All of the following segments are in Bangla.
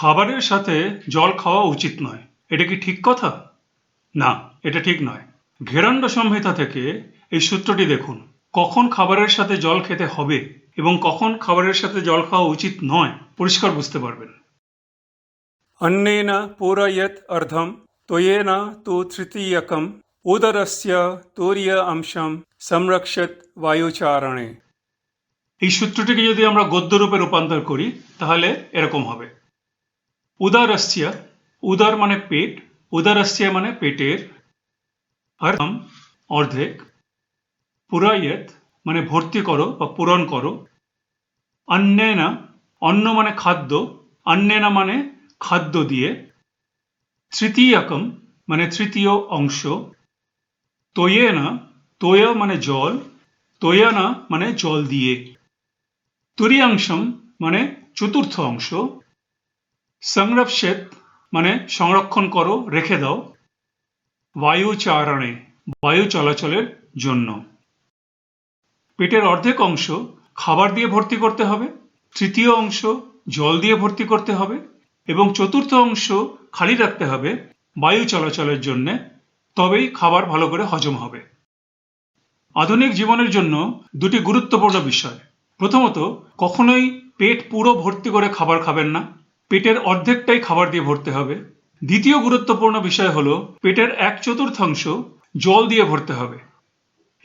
খাবারের সাথে জল খাওয়া উচিত নয়, এটা কি ঠিক কথা? না, এটা ঠিক নয়। ঘেরান্ড সংহিতা থেকে এই সূত্রটি দেখুন। কখন খাবারের সাথে জল খেতে হবে এবং কখন খাবারের সাথে জল খাওয়া উচিত নয় পরিষ্কার বুঝতে পারবেন। अन्नेन पूरयेत् अर्धं त्वयेन तु तृतीयकम् उदरस्य तुर्य अंशं संरक्षेत् वायुचारणे। এই সূত্রটিকে যদি আমরা গদ্য রূপে রূপান্তর করি তাহলে এরকম হবে। উদারস্য, উদার মানে পেট, উদারস্য মানে পেটের, অর্ধম অর্ধেক, পুরায়েত মানে ভর্তি করো বা পূরণ করো, অন্নেনা অন্ন মানে খাদ্য, অন্নেনা মানে খাদ্য দিয়ে, তৃতীয়কম মানে তৃতীয় অংশ, তোয়েনা তোয়া মানে জল, তোয়ানা মানে জল দিয়ে, তুরিয়াংশম মানে চতুর্থ অংশ, সংরক্ষেত মানে সংরক্ষণ করো, রেখে দাও, বায়ুচারণে বায়ু চলাচলের জন্য। পেটের অর্ধেক অংশ খাবার দিয়ে ভর্তি করতে হবে, তৃতীয় অংশ জল দিয়ে ভর্তি করতে হবে এবং চতুর্থ অংশ খালি রাখতে হবে বায়ু চলাচলের জন্য, তবেই খাবার ভালো করে হজম হবে। আধুনিক জীবনের জন্য দুটি গুরুত্বপূর্ণ বিষয়। প্রথমত, কখনোই পেট পুরো ভর্তি করে খাবার খাবেন না, পেটের অর্ধেকটাই খাবার দিয়ে ভরতে হবে। দ্বিতীয় গুরুত্বপূর্ণ বিষয় হলো পেটের 1/4 জল দিয়ে ভরতে হবে।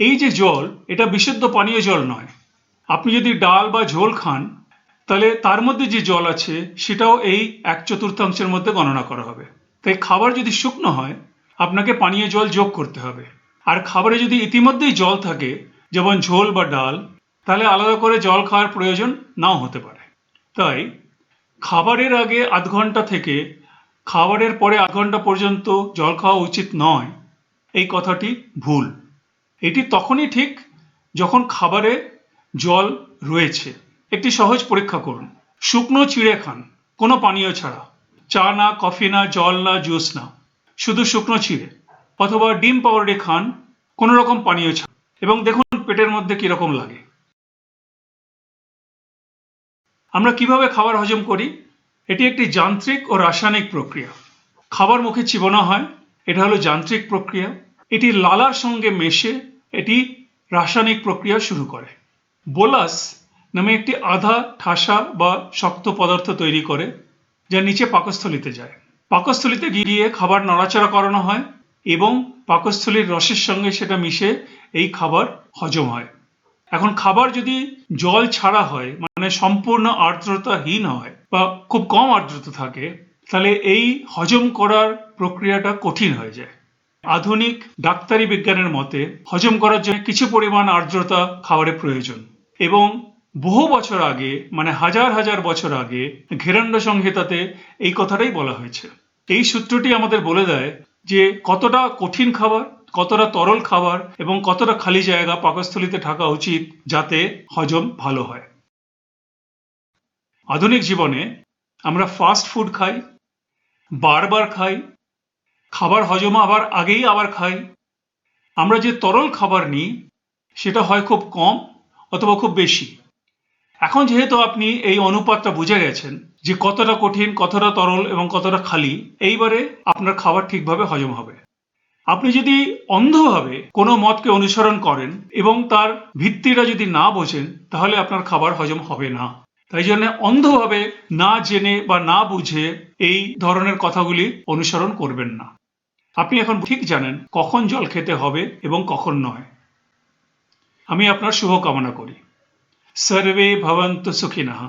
এই যে জল, এটা বিশুদ্ধ পানীয় জল নয়। আপনি যদি ডাল বা ঝোল খান তাহলে তার মধ্যে যে জল আছে সেটাও এই 1/4 মধ্যে গণনা করা হবে। তাই খাবার যদি শুকনো হয় আপনাকে পানীয় জল যোগ করতে হবে। আর খাবারে যদি ইতিমধ্যেই জল থাকে, যেমন ঝোল বা ডাল, তাহলে আলাদা করে জল খাওয়ার প্রয়োজন নাও হতে পারে। তাই খাবারের আগে আধ ঘন্টা থেকে খাবারের পরে আধ ঘন্টা পর্যন্ত জল খাওয়া উচিত নয়, এই কথাটি ভুল। এটি তখনই ঠিক যখন খাবারে জল রয়েছে। একটি সহজ পরীক্ষা করুন। শুকনো চিড়ে খান, কোনো পানীয় ছাড়া, চা না, কফি না, জল না, জুস না, শুধু শুকনো চিড়ে, অথবা ডিম পাউরুটি খান কোনো রকম পানীয় ছাড়া, এবং দেখুন পেটের মধ্যে কিরকম লাগে। আমরা কিভাবে খাবার হজম করি? এটি একটি যান্ত্রিক ও রাসায়নিক প্রক্রিয়া। খাবার মুখে চিবানো হয়, এটা হলো যান্ত্রিক প্রক্রিয়া। এটি লালার সঙ্গে মেশে এটি রাসায়নিক প্রক্রিয়া শুরু করে। বোলাস নামে একটি আধা ঠাসা বা শক্ত পদার্থ তৈরি করে, যা নিচে পাকস্থলিতে যায়। পাকস্থলিতে গিয়ে খাবার নাড়াচাড়া করানো হয় এবং পাকস্থলীর রসের সঙ্গে সেটা মিশে এই খাবার হজম হয়। এখন খাবার যদি জল ছাড়া হয়, মানে সম্পূর্ণ আর্দ্রতাহীন হয় বা খুব কম আর্দ্রতা থাকে, তাহলে এই হজম করার প্রক্রিয়াটা কঠিন হয়ে যায়। আধুনিক ডাক্তারি বিজ্ঞানের মতে হজম করার জন্য কিছু পরিমাণ আর্দ্রতা খাবারের প্রয়োজন, এবং বহু বছর আগে, মানে হাজার হাজার বছর আগে ঘেরান্ড সংহিতাতে এই কথাটাই বলা হয়েছে। এই সূত্রটি আমাদের বলে দেয় যে কতটা কঠিন খাবার, কতটা তরল খাবার এবং কতটা খালি জায়গা পাকস্থলীতে থাকা উচিত যাতে হজম ভালো হয়। আধুনিক জীবনে আমরা ফাস্ট ফুড খাই, বারবার খাই, খাবার হজম আবার আগেই আবার খাই। আমরা যে তরল খাবার নিই সেটা হয় খুব কম অথবা খুব বেশি। এখন যেহেতু আপনি এই অনুপাতটা বুঝে গেছেন যে কতটা কঠিন, কতটা তরল এবং কতটা খালি, এইবারে আপনার খাবার ঠিকভাবে হজম হবে। আপনি যদি অন্ধভাবে কোনো মতকে অনুসরণ করেন এবং তার ভিত্তিটা যদি না বোঝেন, তাহলে আপনার খাবার হজম হবে না। তাই জন্য অন্ধভাবে না জেনে বা না বুঝে এই ধরনের কথাগুলি অনুসরণ করবেন না। আপনি এখন ঠিক জানেন কখন জল খেতে হবে এবং কখন নয়। আমি আপনার শুভকামনা করি। सर्वे भवन्तु सुखिनः।